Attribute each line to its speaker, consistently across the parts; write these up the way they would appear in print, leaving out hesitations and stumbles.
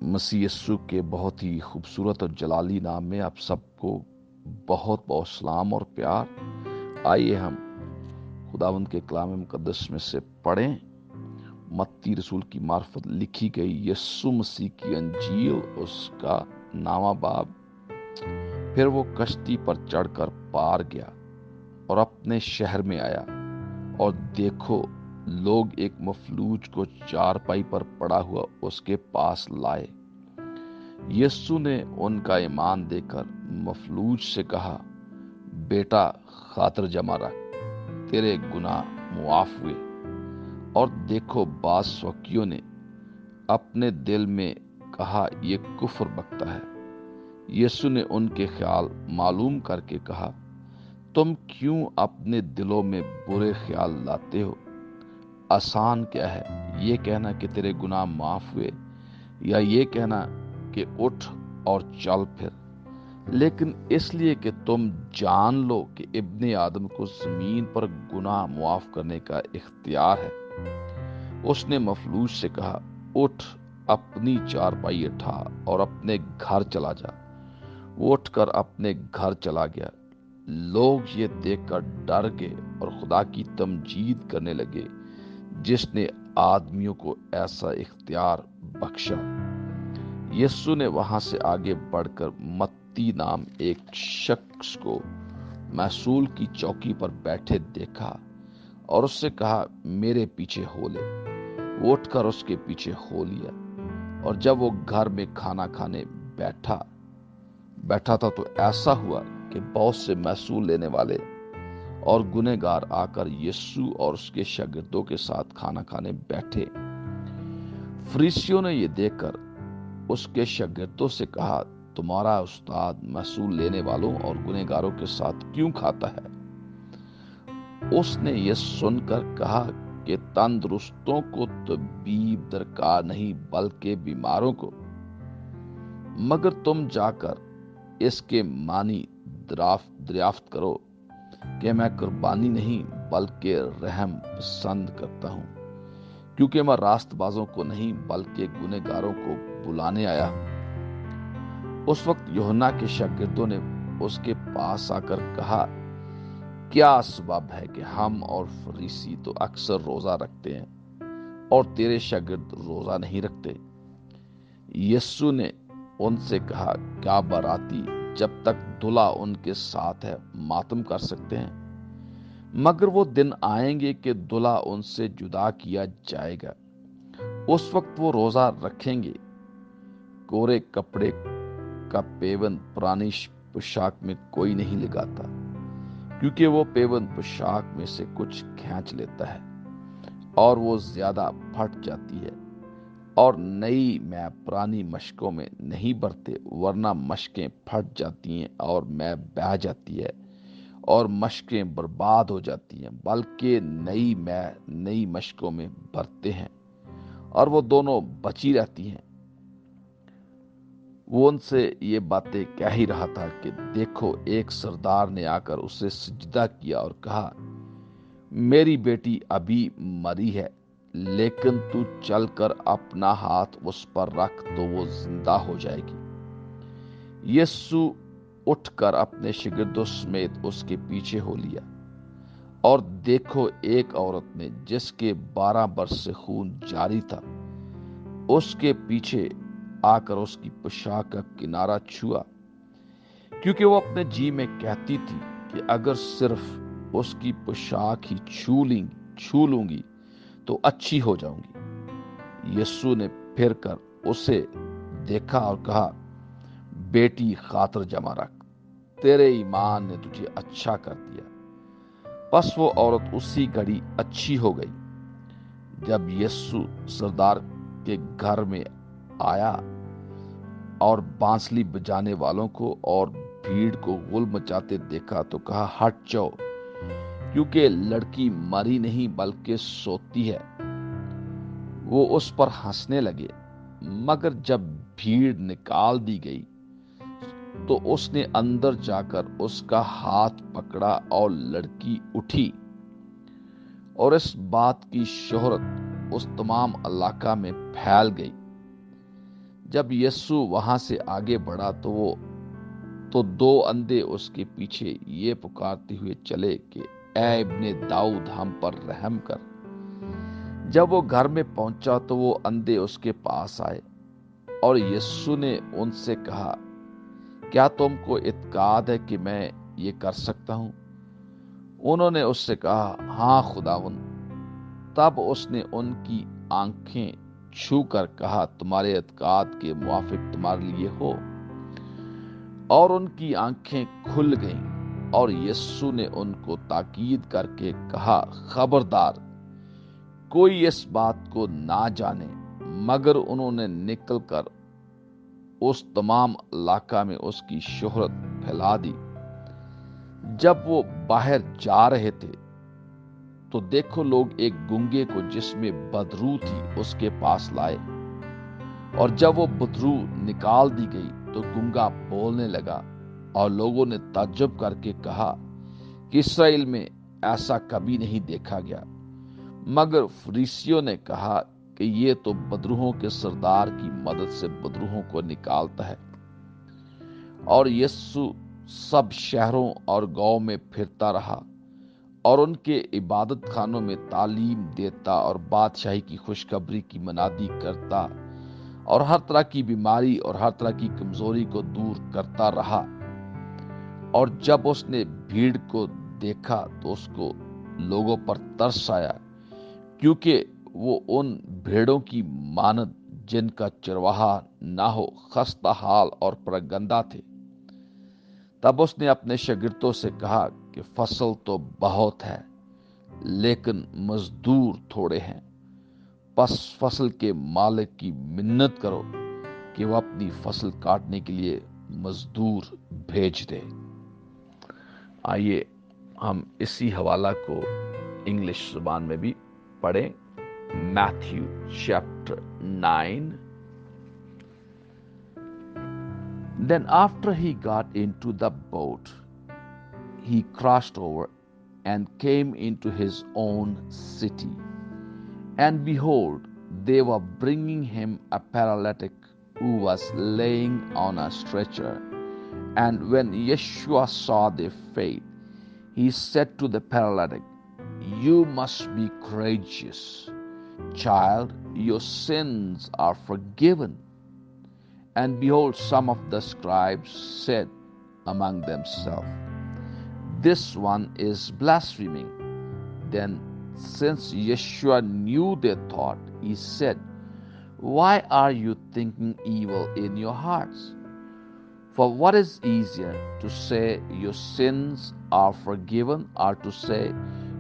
Speaker 1: मसीह यस्सु के बहुत ही खूबसूरत और जलाली नाम में आप सबको बहुत बहुत सलाम और प्यार। आइए हम खुदावंद के कलाम मुकद्दस में से पढ़ें। मत्ती रसूल की मार्फत लिखी गई यस्सु मसीह की अंजील, उसका नामा बाब। फिर वो कश्ती पर चढ़कर पार गया और अपने शहर में आया, और देखो, लोग एक मफलूज को चारपाई पर पड़ा हुआ उसके पास लाए। यीशु ने उनका ईमान देखकर मफलूज से कहा, बेटा, खातर जमा रख, तेरे गुनाह मुआफ हुए। और देखो, बाज स्वकियों ने अपने दिल में कहा, ये कुफ्र बकता है। यीशु ने उनके ख्याल मालूम करके कहा, तुम क्यों अपने दिलों में बुरे ख्याल लाते हो? आसान क्या है, ये कहना कि तेरे गुनाह माफ हुए, या ये कहना कि उठ और चल फिर? लेकिन इसलिए कि तुम जान लो कि इब्ने आदम को जमीन पर गुनाह मुआफ करने का इख्तियार है। उसने मफलूज से कहा, उठ, अपनी चारपाई उठा और अपने घर चला जा। वो उठकर अपने घर चला गया। लोग ये देखकर डर गए और खुदा की तमजीद करने लगे, जिसने आदमियों को ऐसा इख्तियार बख्शा। यीशु ने वहां से आगे बढ़कर मत्ती नाम एक शख्स को महसूल की चौकी पर बैठे देखा और उससे कहा, मेरे पीछे हो ले। वो उठकर उसके पीछे हो लिया। और जब वो घर में खाना खाने बैठा था, तो ऐसा हुआ कि बहुत से महसूल लेने वाले और गुनहगार आकर यीशु और उसके शागिर्दों के साथ खाना खाने बैठे। फरीसियों ने ये देखकर उसके शागिर्दों से कहा, तुम्हारा उस्ताद महसूल लेने वालों और गुनहगारों के साथ क्यों खाता है? उसने ये सुनकर कहा कि तंदुरुस्तों को तबीब दरकार नहीं, बल्कि बीमारों को। मगर तुम जाकर इसके मानी दरियाफ्त करो कि मैं कुर्बानी नहीं बल्कि रहम पसंद करता हूं, क्योंकि मैं रास्तबाजों को नहीं बल्कि गुनहगारों को बुलाने आया हूं। उस वक्त यूहन्ना के शागिर्दों ने उसके पास आकर कहा, क्या सबब है कि हम और फरीसी तो अक्सर रोजा रखते हैं और तेरे शागिर्द रोजा नहीं रखते? यीशु ने उनसे कहा, क्या बाराती जब तक दूल्हा उनके साथ है मातम कर सकते हैं? मगर वो दिन आएंगे कि दूल्हा उनसे जुदा किया जाएगा। उस वक्त वो रोजा रखेंगे। कोरे कपड़े का पेवंद पुरानी पोशाक में कोई नहीं लगाता, क्योंकि वो पेवंद पोशाक में से कुछ खींच लेता है और वो ज्यादा फट जाती है। और नई मैं पुरानी मशकों में नहीं भरते, वरना मशकें फट जाती हैं और मैं बह जाती है और मशकें बर्बाद हो जाती हैं, बल्कि नई मैं नई मशकों में भरते हैं और वो दोनों बची रहती हैं। वो उनसे ये बातें कह ही रहा था कि देखो, एक सरदार ने आकर उसे सजदा किया और कहा, मेरी बेटी अभी मरी है, लेकिन तू चलकर अपना हाथ उस पर रख तो वो जिंदा हो जाएगी। यीशु उठकर अपने शागिर्दों समेत उसके पीछे हो लिया। और देखो, एक औरत ने, जिसके 12 वर्ष से खून जारी था, उसके पीछे आकर उसकी पोशाक का किनारा छुआ, क्योंकि वो अपने जी में कहती थी कि अगर सिर्फ उसकी पोशाक ही छू लूंगी तो अच्छी हो जाऊंगी। यीशु ने फिर कर उसे देखा और कहा, बेटी, खातर जमा रख, तेरे ईमान ने तुझे अच्छा कर दिया। बस वो औरत उसी घड़ी अच्छी हो गई। जब यीशु सरदार के घर में आया और बांसुरी बजाने वालों को और भीड़ को गुल मचाते देखा, तो कहा, हट जाओ, क्योंकि लड़की मरी नहीं बल्कि सोती है। वो उस पर हंसने लगे। मगर जब भीड़ निकाल दी गई, तो उसने अंदर जाकर उसका हाथ पकड़ा और लड़की उठी। और इस बात की शोहरत उस तमाम इलाका में फैल गई। जब यीशु वहां से आगे बढ़ा तो दो अंधे उसके पीछे ये पुकारते हुए चले कि ऐ इब्ने दाऊद हम पर रहम कर। जब वो घर में पहुंचा तो वो अंधे उसके पास आए और यीशु ने उनसे कहा, क्या तुमको इत्काद है कि मैं ये कर सकता हूं? उन्होंने उससे कहा, हाँ खुदावंद। तब उसने उनकी आंखें छू कर कहा, तुम्हारे इत्काद के मुआफिक तुम्हारे लिए हो। और उनकी आंखें खुल गईं और यीशु ने उनको ताकीद करके कहा, खबरदार कोई इस बात को ना जाने। मगर उन्होंने निकलकर उस तमाम इलाका में उसकी शोहरत फैला दी। जब वो बाहर जा रहे थे तो देखो लोग एक गूंगे को जिसमें बदरू थी उसके पास लाए, और जब वो बदरू निकाल दी गई तो गूंगा बोलने लगा। और लोगों ने ताज्जुब करके कहा कि इस्राएल में ऐसा कभी नहीं देखा गया। मगर फरीसियों ने कहा कि ये तो बदरूहों के सरदार की मदद से बदरूहों को निकालता है। और यीशु सब शहरों और गांवों में फिरता रहा और उनके इबादत खानों में तालीम देता और बादशाही की खुशखबरी की मनादी करता और हर तरह की बीमारी और हर तरह की कमजोरी को दूर करता रहा। और जब उसने भीड़ को देखा तो उसको लोगों पर तरस आया, क्योंकि वो उन भेड़ों की मानद जिनका चरवाहा ना हो खस्ता हाल और परगंदा थे। तब उसने अपने शागिर्दों से कहा कि फसल तो बहुत है लेकिन मजदूर थोड़े हैं। बस फसल के मालिक की मिन्नत करो कि वह अपनी फसल काटने के लिए मजदूर भेज दे। आइए हम इसी हवाला को इंग्लिश जुबान में भी पढ़ें। Matthew chapter 9। Then after he got into the boat, he crossed over and came into his own city. And behold, they were bringing him a paralytic who was laying on a stretcher. And when Yeshua saw their faith, he said to the paralytic, You must be courageous. Child, your sins are forgiven. And behold, some of the scribes said among themselves, This one is blaspheming. Then, since Yeshua knew their thought, he said, Why are you thinking evil in your hearts? For what is easier, to say your sins are forgiven, or to say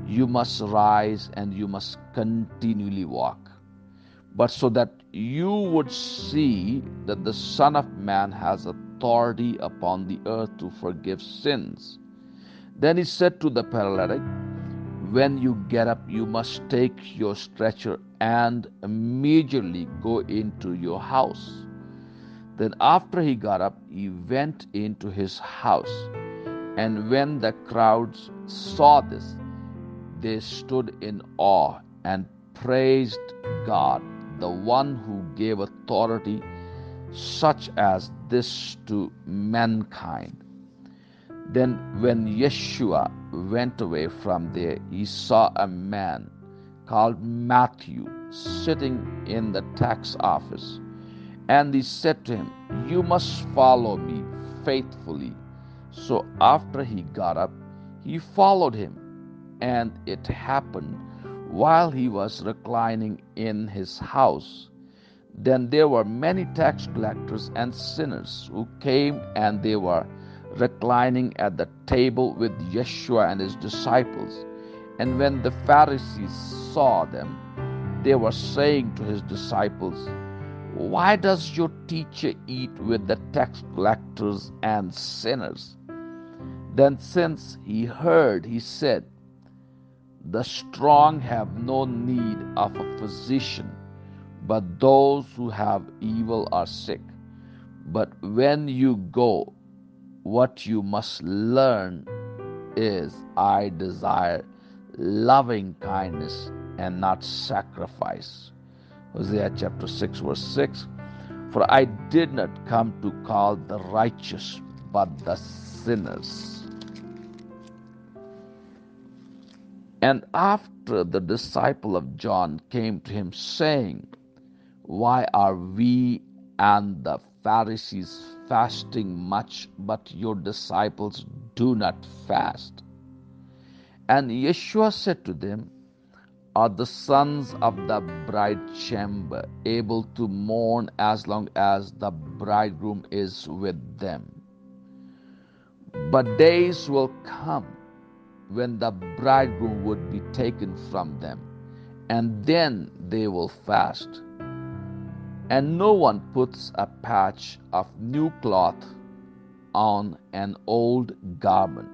Speaker 1: you must rise and you must continually walk? But so that you would see that the Son of Man has authority upon the earth to forgive sins. Then he said to the paralytic, When you get up, you must take your stretcher and immediately go into your house. Then after he got up, he went into his house. And when the crowds saw this, they stood in awe and praised God, the one who gave authority such as this to mankind. Then when Yeshua went away from there, he saw a man called Matthew sitting in the tax office. And he said to him, You must follow me faithfully. So after he got up, he followed him. And it happened while he was reclining in his house, then there were many tax collectors and sinners who came, and they were reclining at the table with Yeshua and his disciples. And when the Pharisees saw them, they were saying to his disciples, Why does your teacher eat with the tax collectors and sinners? Then since he heard, he said, The strong have no need of a physician, but those who have evil are sick. But when you go, what you must learn is, I desire loving kindness and not sacrifice. Hosea chapter 6 verse 6. For I did not come to call the righteous, but the sinners. And after the disciple of John came to him, saying, Why are we and the Pharisees fasting much, but your disciples do not fast? And Yeshua said to them, Are the sons of the bride chamber able to mourn as long as the bridegroom is with them? But days will come when the bridegroom would be taken from them, and then they will fast. And no one puts a patch of new cloth on an old garment,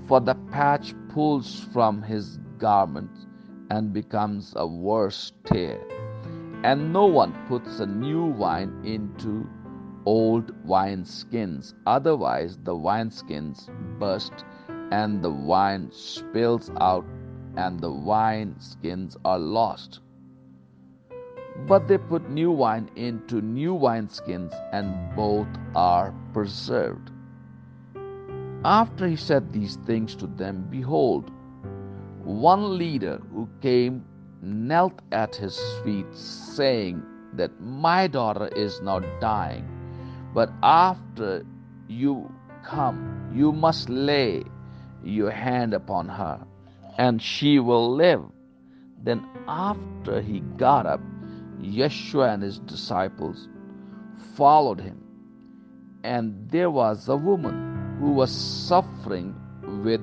Speaker 1: for the patch pulls from his garment and becomes a worse tear. And no one puts a new wine into old wineskins, otherwise the wineskins burst, and the wine spills out, and the wineskins are lost. But they put new wine into new wineskins, and both are preserved. After he said these things to them, behold, one leader who came knelt at his feet, saying that my daughter is now dying, but after you come, you must lay your hand upon her, and she will live. Then after he got up, Yeshua and his disciples followed him. And there was a woman who was suffering with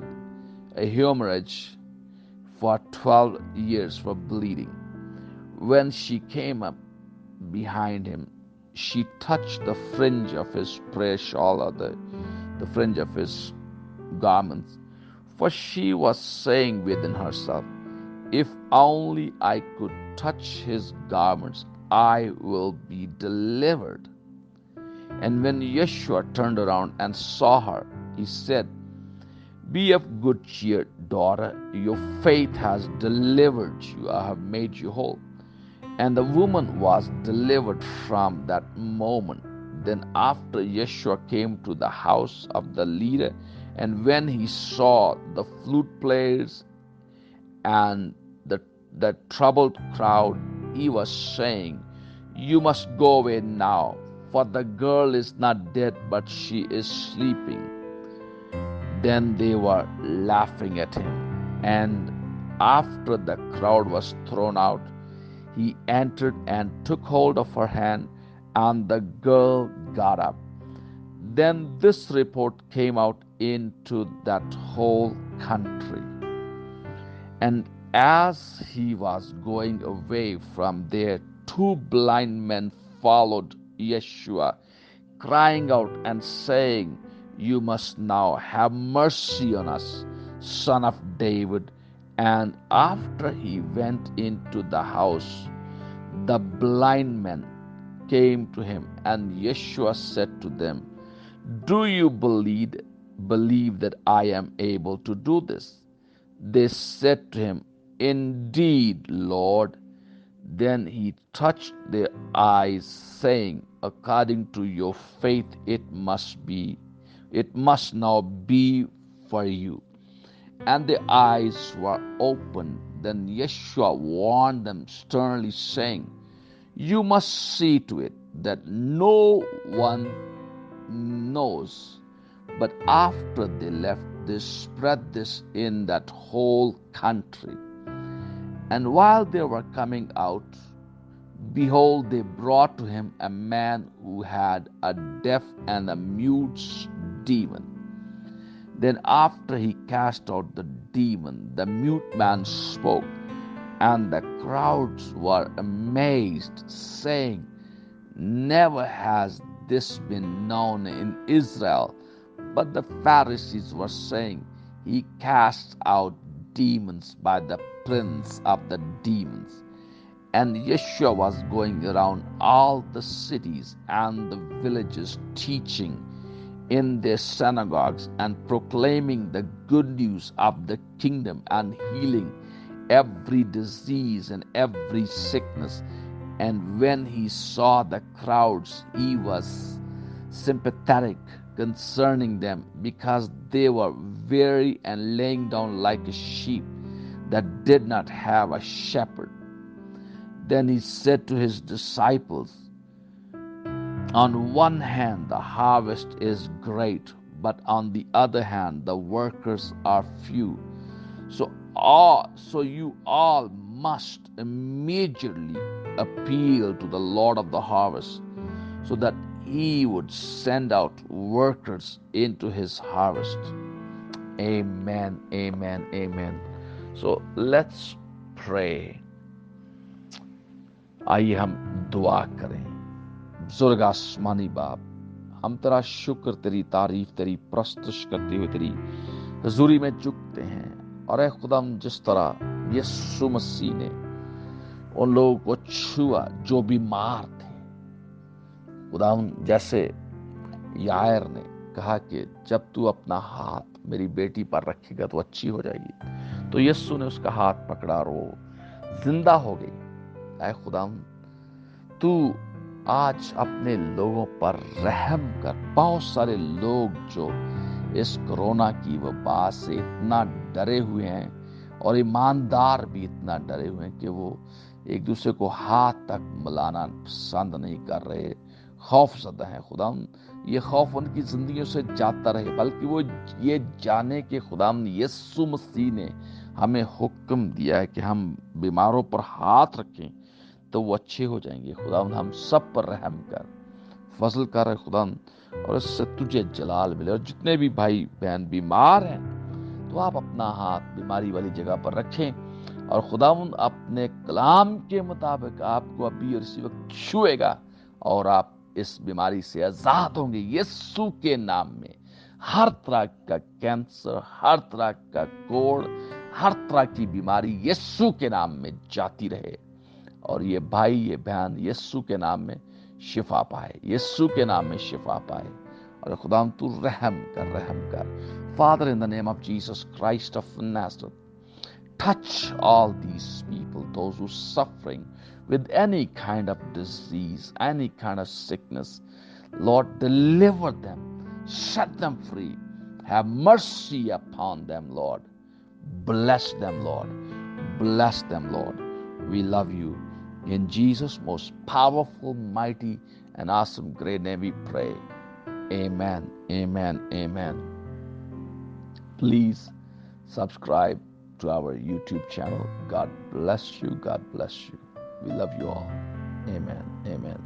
Speaker 1: a hemorrhage for 12 years for bleeding. When she came up behind him, she touched the fringe of his prayer shawl, or the fringe of his garments, for she was saying within herself, If only I could touch his garments, I will be delivered. And when Yeshua turned around and saw her, he said, Be of good cheer, daughter, your faith has delivered you, I have made you whole. And the woman was delivered from that moment. Then after Yeshua came to the house of the leader, and when he saw the flute players and the troubled crowd, he was saying, You must go away now, for the girl is not dead, but she is sleeping. Then they were laughing at him. And after the crowd was thrown out, he entered and took hold of her hand, and the girl got up. Then this report came out into that whole country. And as he was going away from there, 2 blind men followed Yeshua, crying out and saying, You must now have mercy on us, Son of David. And after he went into the house, the blind men came to him, and Yeshua said to them, Do you believe that I am able to do this? They said to him, Indeed, Lord. Then he touched their eyes, saying, According to your faith, it must now be for you. And their eyes were opened. Then Yeshua warned them sternly, saying, You must see to it that no one knows. But after they left, they spread this in that whole country. And while they were coming out, behold, they brought to him a man who had a deaf and a mute demon. Then after he cast out the demon, the mute man spoke, and the crowds were amazed, saying, Never has this been known in Israel. But the Pharisees were saying, He casts out demons by the prince of the demons. And Yeshua was going around all the cities and the villages, teaching in their synagogues and proclaiming the good news of the kingdom, and healing every disease and every sickness. And when he saw the crowds, he was sympathetic concerning them, because they were weary and laying down like a sheep that did not have a shepherd. Then he said to his disciples, on one hand, the harvest is great, but on the other hand, the workers are few. So you all must immediately appeal to the Lord of the harvest, so that he would send out workers into his harvest. Amen, amen, amen. So let's pray. आइए हम दुआ करें। बुजुर्ग आसमानी बाप, हम तेरा शुक्र, तेरी तारीफ, तेरी प्रस्तुत करते हुए तेरी हजूरी में झुकते हैं। और ऐ खुदाम, जिस तरह यीशु मसीह ने उन लोगों को छुआ जो बीमार थे, खुदाम, जैसे यायर ने कहा कि जब तू अपना हाथ मेरी बेटी पर रखेगा तो अच्छी हो जाएगी, तो यीशु ने उसका हाथ पकड़ा और वो जिंदा हो गई। ऐ खुदाम, तू आज अपने लोगों पर रहम कर। बहुत सारे लोग जो इस कोरोना की वबा से इतना डरे हुए हैं, और ईमानदार भी इतना डरे हुए हैं कि वो एक दूसरे को हाथ तक मिलाना पसंद नहीं कर रहे, खौफ ज़दा है। खुदाम, ये खौफ उनकी जिंदगियों से जाता रहे, बल्कि वो ये जाने कि खुदाम यीशु मसीह ने हमें हुक्म दिया है कि हम बीमारों पर हाथ रखें तो वो अच्छे हो जाएंगे। खुदाम, हम सब पर रहम कर, फजल कर खुदाम, और इससे तुझे जलाल मिले। और जितने भी भाई बहन बीमार हैं, तो आप अपना हाथ बीमारी वाली जगह पर रखें, और खुदाम अपने कलाम के मुताबिक आपको अभी और इसी वक्त छुएगा, और आप इस बीमारी से आजाद होंगे यीशु के नाम में। हर तरह का कैंसर, हर तरह का कोड़, हर तरह की बीमारी यीशु के नाम में जाती रहे, और ये भाई ये बहन यीशु के नाम में शिफा पाए, यीशु के नाम में शिफा पाए। और खुदाम तू रहम कर, रहम कर। Father, in the name of Jesus Christ of Nazareth, touch all these people, those who are suffering with any kind of disease, any kind of sickness. Lord, deliver them, set them free, have mercy upon them, Lord. Bless them, Lord. Bless them, Lord. We love you. In Jesus' most powerful, mighty, and awesome great name we pray. Amen, amen, amen. Please subscribe to our YouTube channel. God bless you. God bless you. We love you all. Amen, amen.